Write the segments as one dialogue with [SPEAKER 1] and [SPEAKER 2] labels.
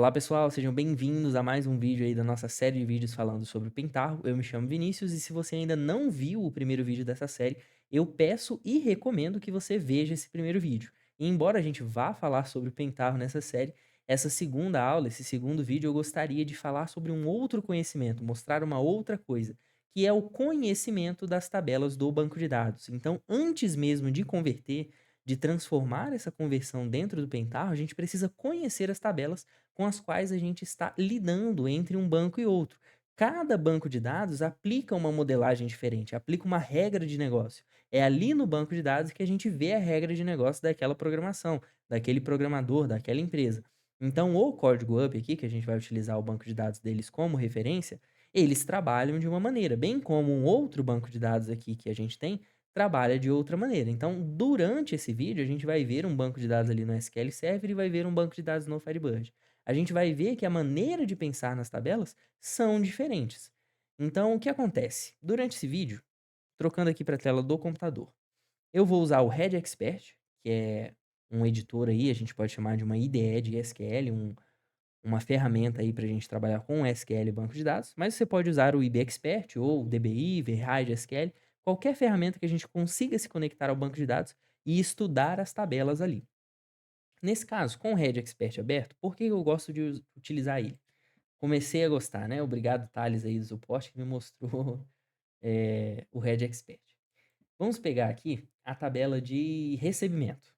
[SPEAKER 1] Olá pessoal, sejam bem-vindos a mais um vídeo aí da nossa série de vídeos falando sobre o Pentaho. Eu me chamo Vinícius e se você ainda não viu o primeiro vídeo dessa série, eu peço e recomendo que você veja esse primeiro vídeo. E embora a gente vá falar sobre o Pentaho nessa série, essa segunda aula, esse segundo vídeo, eu gostaria de falar sobre um outro conhecimento, mostrar uma outra coisa, que é o conhecimento das tabelas do banco de dados. Então, antes mesmo de converter, de transformar essa conversão dentro do Pentaho, a gente precisa conhecer as tabelas com as quais a gente está lidando entre um banco e outro. Cada banco de dados aplica uma modelagem diferente, aplica uma regra de negócio. É ali no banco de dados que a gente vê a regra de negócio daquela programação, daquele programador, daquela empresa. Então, o código UP aqui, que a gente vai utilizar o banco de dados deles como referência, eles trabalham de uma maneira, bem como um outro banco de dados aqui que a gente tem, trabalha de outra maneira. Então, durante esse vídeo, a gente vai ver um banco de dados ali no SQL Server e vai ver um banco de dados no Firebird. A gente vai ver que a maneira de pensar nas tabelas são diferentes. Então, o que acontece? Durante esse vídeo, trocando aqui para a tela do computador, eu vou usar o Red Expert, que é um editor aí, a gente pode chamar de uma IDE de SQL, uma ferramenta aí para a gente trabalhar com SQL e banco de dados, mas você pode usar o IB Expert ou DBI, VRide SQL, qualquer ferramenta que a gente consiga se conectar ao banco de dados e estudar as tabelas ali. Nesse caso, com o Red Expert aberto, por que eu gosto de utilizar ele? Comecei a gostar, né? Obrigado, Thales, aí do suporte, que me mostrou o Red Expert. Vamos pegar aqui a tabela de recebimento.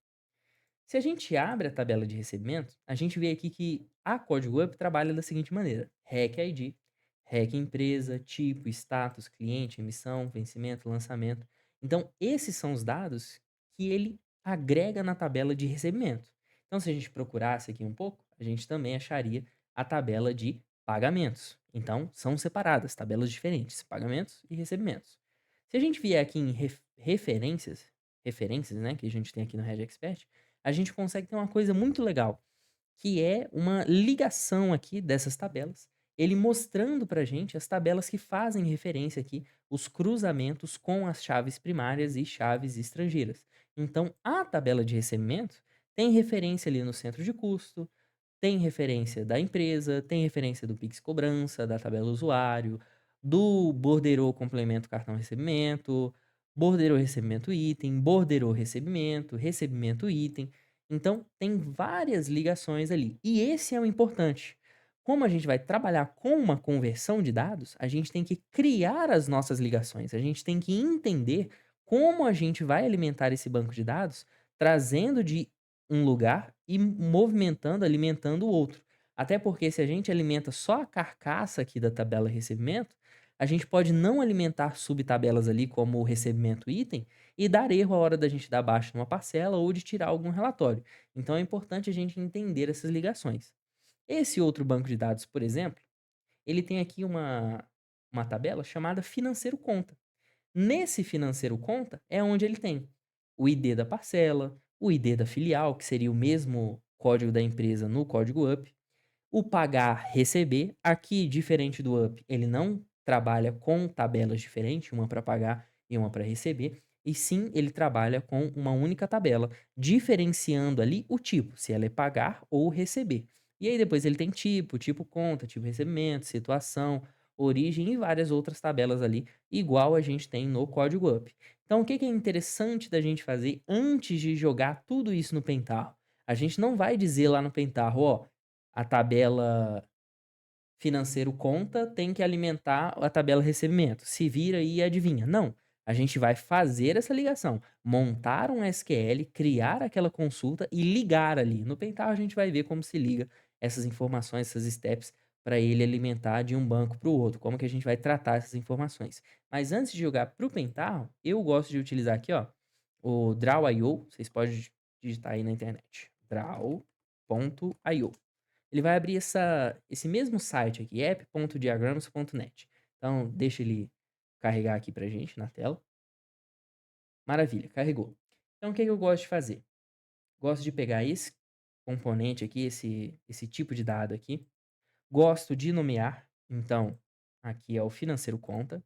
[SPEAKER 1] Se a gente abre a tabela de recebimento, a gente vê aqui que a Código Up trabalha da seguinte maneira: REC ID, REC empresa, tipo, status, cliente, emissão, vencimento, lançamento. Então, esses são os dados que ele agrega na tabela de recebimento. Então, se a gente procurasse aqui um pouco, a gente também acharia a tabela de pagamentos. Então, são separadas, tabelas diferentes, pagamentos e recebimentos. Se a gente vier aqui em referências, né, que a gente tem aqui no Reg Expert, a gente consegue ter uma coisa muito legal, que é uma ligação aqui dessas tabelas, ele mostrando pra gente as tabelas que fazem referência aqui, os cruzamentos com as chaves primárias e chaves estrangeiras. Então, a tabela de recebimento tem referência ali no centro de custo, tem referência da empresa, tem referência do Pix Cobrança, da tabela usuário, do borderô complemento cartão recebimento, borderô recebimento item, borderô recebimento, recebimento item. Então, tem várias ligações ali. E esse é o importante. Como a gente vai trabalhar com uma conversão de dados, a gente tem que criar as nossas ligações. A gente tem que entender como a gente vai alimentar esse banco de dados, trazendo de um lugar e movimentando, alimentando o outro. Até porque se a gente alimenta só a carcaça aqui da tabela recebimento, a gente pode não alimentar subtabelas ali como o recebimento item e dar erro a hora da gente dar baixa numa parcela ou de tirar algum relatório. Então é importante a gente entender essas ligações. Esse outro banco de dados, por exemplo, ele tem aqui uma tabela chamada financeiro conta. Nesse financeiro conta é onde ele tem o ID da parcela, o ID da filial, que seria o mesmo código da empresa no código UP, o pagar, receber. Aqui, diferente do UP, ele não trabalha com tabelas diferentes, uma para pagar e uma para receber, e sim ele trabalha com uma única tabela, diferenciando ali o tipo, se ela é pagar ou receber. E aí depois ele tem tipo, tipo conta, tipo recebimento, situação, origem e várias outras tabelas ali, igual a gente tem no código UP. Então o que que é interessante da gente fazer antes de jogar tudo isso no Pentaho? A gente não vai dizer lá no Pentaho, ó, a tabela financeiro conta tem que alimentar a tabela recebimento. Se vira aí e adivinha. Não. A gente vai fazer essa ligação, montar um SQL, criar aquela consulta e ligar ali. No Pentaho a gente vai ver como se liga essas informações, essas steps, para ele alimentar de um banco para o outro, como que a gente vai tratar essas informações. Mas antes de jogar para o Pentaho, eu gosto de utilizar aqui, ó, o Draw.io, vocês podem digitar aí na internet, draw.io. Ele vai abrir esse mesmo site aqui, app.diagrams.net. Então, deixa ele carregar aqui pra gente na tela. Maravilha, carregou. Então, o que que eu gosto de fazer? Gosto de pegar esse componente aqui, esse tipo de dado aqui. Gosto de nomear. Então, aqui é o financeiro conta.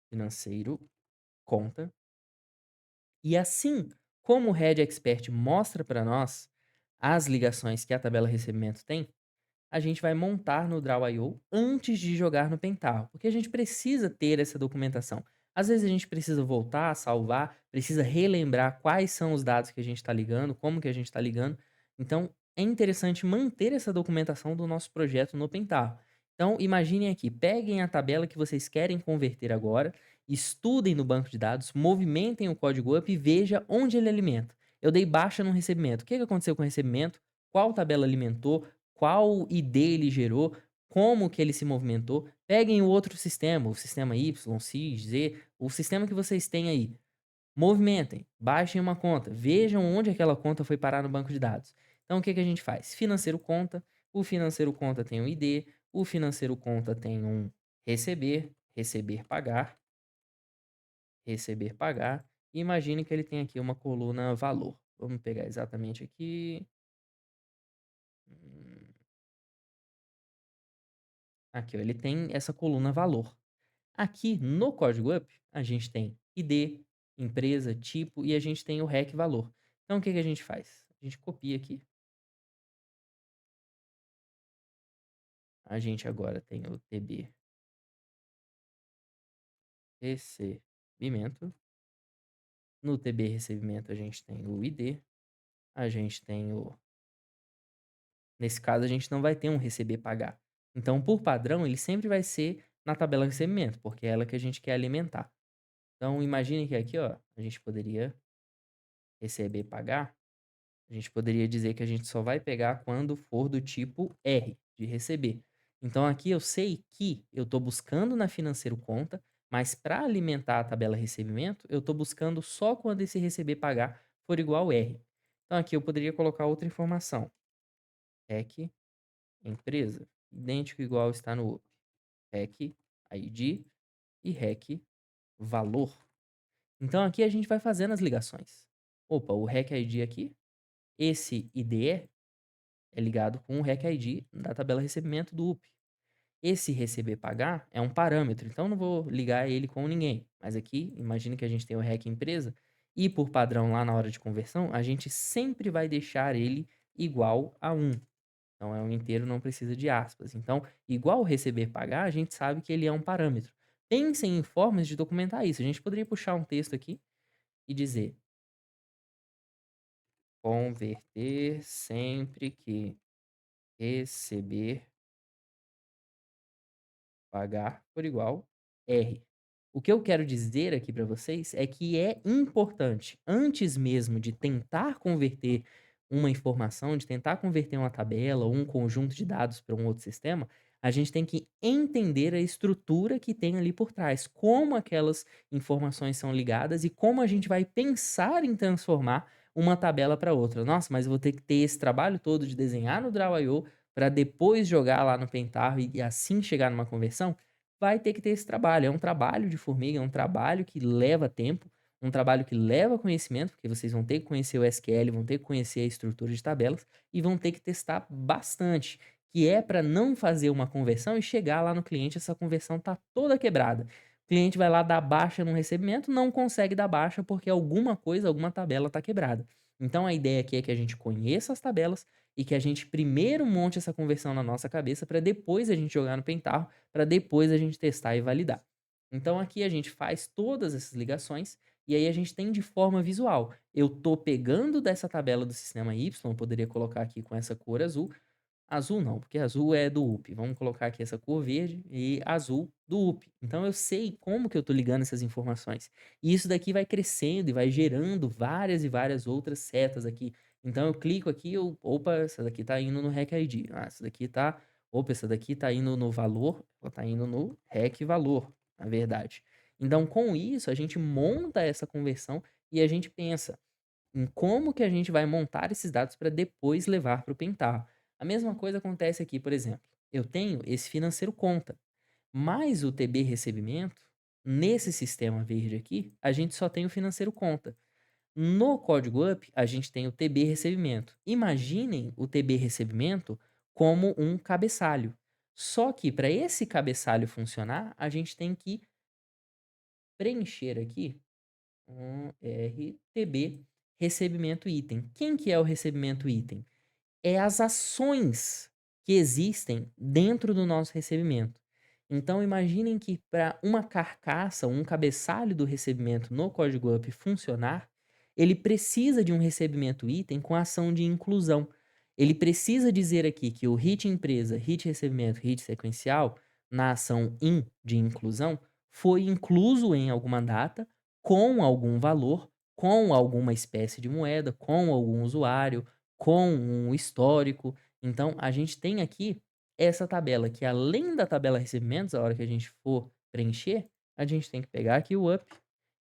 [SPEAKER 1] Financeiro conta. E assim como o Red Expert mostra para nós as ligações que a tabela recebimento tem, a gente vai montar no Draw.io antes de jogar no Pentaho, porque a gente precisa ter essa documentação. Às vezes a gente precisa voltar, salvar, precisa relembrar quais são os dados que a gente está ligando, como que a gente está ligando. Então, é interessante manter essa documentação do nosso projeto no Pentaho. Então, imaginem aqui, peguem a tabela que vocês querem converter agora, estudem no banco de dados, movimentem o código up e veja onde ele alimenta. Eu dei baixa no recebimento. O que aconteceu com o recebimento? Qual tabela alimentou? Qual ID ele gerou, como que ele se movimentou. Peguem o outro sistema, o sistema Y, X, Z, o sistema que vocês têm aí. Movimentem, baixem uma conta, vejam onde aquela conta foi parar no banco de dados. Então, o que que a gente faz? Financeiro conta, o financeiro conta tem um ID, o financeiro conta tem um receber, receber, pagar. E imagine que ele tem aqui uma coluna valor. Vamos pegar exatamente aqui. Hum, Aqui, ó, ele tem essa coluna valor. Aqui no código up, a gente tem ID, empresa, tipo e a gente tem o REC valor. Então o que que a gente faz? A gente copia aqui. A gente agora tem o TB recebimento. No TB recebimento a gente tem o ID. A gente tem o... Nesse caso a gente não vai ter um receber pagar. Então por padrão ele sempre vai ser na tabela recebimento, porque é ela que a gente quer alimentar. Então imagine que aqui, ó, a gente poderia receber pagar. A gente poderia dizer que a gente só vai pegar quando for do tipo R, de receber. Então aqui eu sei que eu estou buscando na financeiro conta, mas para alimentar a tabela recebimento, eu estou buscando só quando esse receber pagar for igual R. Então aqui eu poderia colocar outra informação. REC empresa, idêntico igual está no UP. REC ID e REC valor. Então aqui a gente vai fazendo as ligações. Opa, o REC ID aqui, esse IDE é ligado com o REC ID da tabela recebimento do UP. Esse receber pagar é um parâmetro, então não vou ligar ele com ninguém. Mas aqui, imagina que a gente tem o REC empresa e por padrão lá na hora de conversão, a gente sempre vai deixar ele igual a 1. Então é um inteiro, não precisa de aspas. Então, igual receber pagar, a gente sabe que ele é um parâmetro. Pensem em formas de documentar isso. A gente poderia puxar um texto aqui e dizer: converter sempre que receber pagar por igual R. O que eu quero dizer aqui para vocês é que é importante, antes mesmo de tentar converter uma informação, de tentar converter uma tabela ou um conjunto de dados para um outro sistema, a gente tem que entender a estrutura que tem ali por trás, como aquelas informações são ligadas e como a gente vai pensar em transformar uma tabela para outra. Nossa, mas eu vou ter que ter esse trabalho todo de desenhar no Draw.io para depois jogar lá no Pentaho e assim chegar numa conversão, vai ter que ter esse trabalho. É um trabalho de formiga, é um trabalho que leva tempo, um trabalho que leva conhecimento, porque vocês vão ter que conhecer o SQL, vão ter que conhecer a estrutura de tabelas e vão ter que testar bastante, que é para não fazer uma conversão e chegar lá no cliente, essa conversão tá toda quebrada. O cliente vai lá dar baixa no recebimento, não consegue dar baixa porque alguma coisa, alguma tabela está quebrada. Então a ideia aqui é que a gente conheça as tabelas, e que a gente primeiro monte essa conversão na nossa cabeça para depois a gente jogar no Pentaho, para depois a gente testar e validar. Então aqui a gente faz todas essas ligações e aí a gente tem de forma visual. Eu tô pegando dessa tabela do sistema Y, eu poderia colocar aqui com essa cor azul. Azul não, porque azul é do UP. Vamos colocar aqui essa cor verde e azul do UP. Então eu sei como que eu tô ligando essas informações. E isso daqui vai crescendo e vai gerando várias e várias outras setas aqui. Então eu clico aqui, opa, essa daqui tá indo no REC ID. Ah, essa daqui tá, opa, essa daqui tá indo no valor, ela tá indo no REC valor, na verdade. Então com isso a gente monta essa conversão e a gente pensa em como que a gente vai montar esses dados para depois levar para o Pentaho. A mesma coisa acontece aqui, por exemplo. Eu tenho esse financeiro conta, mas o TB recebimento, nesse sistema verde aqui, a gente só tem o financeiro conta. No código up, a gente tem o TB recebimento. Imaginem o TB recebimento como um cabeçalho. Só que para esse cabeçalho funcionar, a gente tem que preencher aqui um RTB recebimento item. Quem que é o recebimento item? é as ações que existem dentro do nosso recebimento. Então imaginem que para uma carcaça, um cabeçalho do recebimento no código UP funcionar, ele precisa de um recebimento item com ação de inclusão. Ele precisa dizer aqui que o hit empresa, hit recebimento, hit sequencial, na ação in de inclusão, foi incluso em alguma data, com algum valor, com alguma espécie de moeda, com algum usuário, com um histórico. Então, a gente tem aqui essa tabela que, além da tabela recebimentos, a hora que a gente for preencher, a gente tem que pegar aqui o up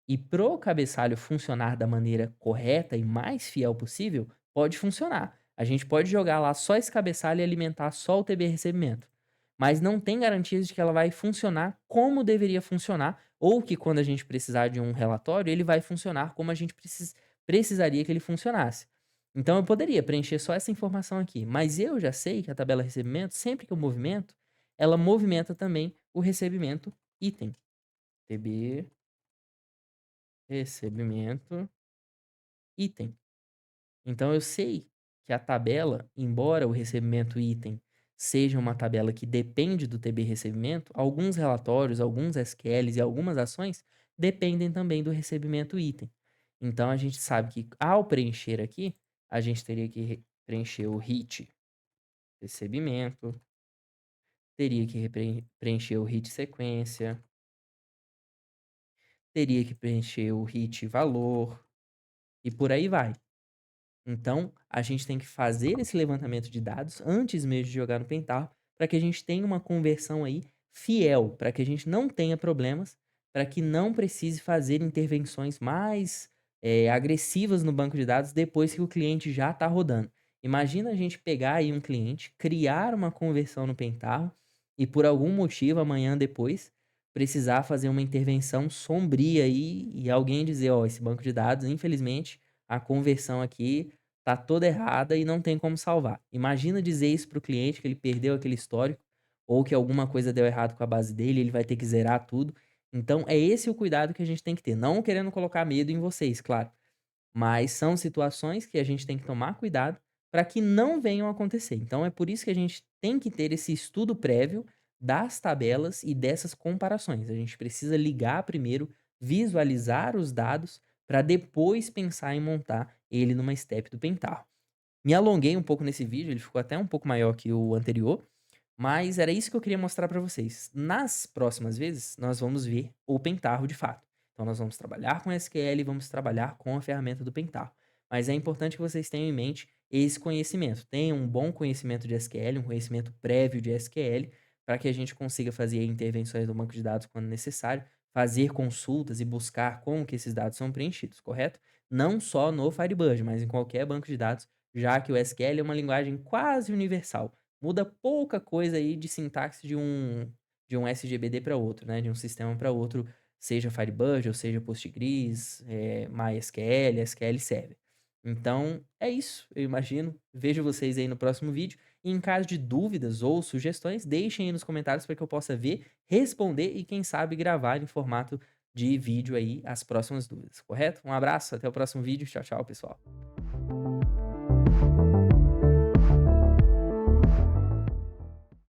[SPEAKER 1] e pro cabeçalho funcionar da maneira correta e mais fiel possível, pode funcionar. A gente pode jogar lá só esse cabeçalho e alimentar só o TB recebimento. Mas não tem garantias de que ela vai funcionar como deveria funcionar, ou que quando a gente precisar de um relatório, ele vai funcionar como a gente precisaria que ele funcionasse. Então eu poderia preencher só essa informação aqui, mas eu já sei que a tabela recebimento, sempre que eu movimento, ela movimenta também o recebimento item. TB recebimento item. Então eu sei que a tabela, embora o recebimento item seja uma tabela que depende do TB recebimento, alguns relatórios, alguns SQLs e algumas ações dependem também do recebimento item. Então a gente sabe que ao preencher aqui, a gente teria que preencher o hit recebimento, teria que preencher o hit sequência, teria que preencher o hit valor e por aí vai. Então, a gente tem que fazer esse levantamento de dados antes mesmo de jogar no Pentaho, para que a gente tenha uma conversão aí fiel, para que a gente não tenha problemas, para que não precise fazer intervenções mais agressivas no banco de dados depois que o cliente já está rodando. Imagina a gente pegar aí um cliente, criar uma conversão no Pentaho e por algum motivo amanhã depois precisar fazer uma intervenção sombria aí e alguém dizer, ó, esse banco de dados, infelizmente, a conversão aqui tá toda errada e não tem como salvar. Imagina dizer isso para o cliente que ele perdeu aquele histórico ou que alguma coisa deu errado com a base dele, ele vai ter que zerar tudo. Então é esse o cuidado que a gente tem que ter, não querendo colocar medo em vocês, claro, mas são situações que a gente tem que tomar cuidado para que não venham a acontecer. Então é por isso que a gente tem que ter esse estudo prévio das tabelas e dessas comparações. A gente precisa ligar primeiro, visualizar os dados para depois pensar em montar ele numa step do Pentaho. Me alonguei um pouco nesse vídeo, ele ficou até um pouco maior que o anterior, mas era isso que eu queria mostrar para vocês. Nas próximas vezes, nós vamos ver o Pentaho de fato. Então nós vamos trabalhar com SQL e vamos trabalhar com a ferramenta do Pentaho. Mas é importante que vocês tenham em mente esse conhecimento. Tenham um bom conhecimento de SQL, um conhecimento prévio de SQL, para que a gente consiga fazer intervenções no banco de dados quando necessário, fazer consultas e buscar como que esses dados são preenchidos, correto? Não só no Firebird, mas em qualquer banco de dados, já que o SQL é uma linguagem quase universal. Muda pouca coisa aí de sintaxe de um SGBD para outro, né, de um sistema para outro, seja Firebird ou seja Postgres, MySQL, SQL Server. Então, é isso, eu imagino. Vejo vocês aí no próximo vídeo. E em caso de dúvidas ou sugestões, deixem aí nos comentários para que eu possa ver, responder e, quem sabe, gravar em formato de vídeo aí as próximas dúvidas, correto? Um abraço, até o próximo vídeo. Tchau, tchau, pessoal.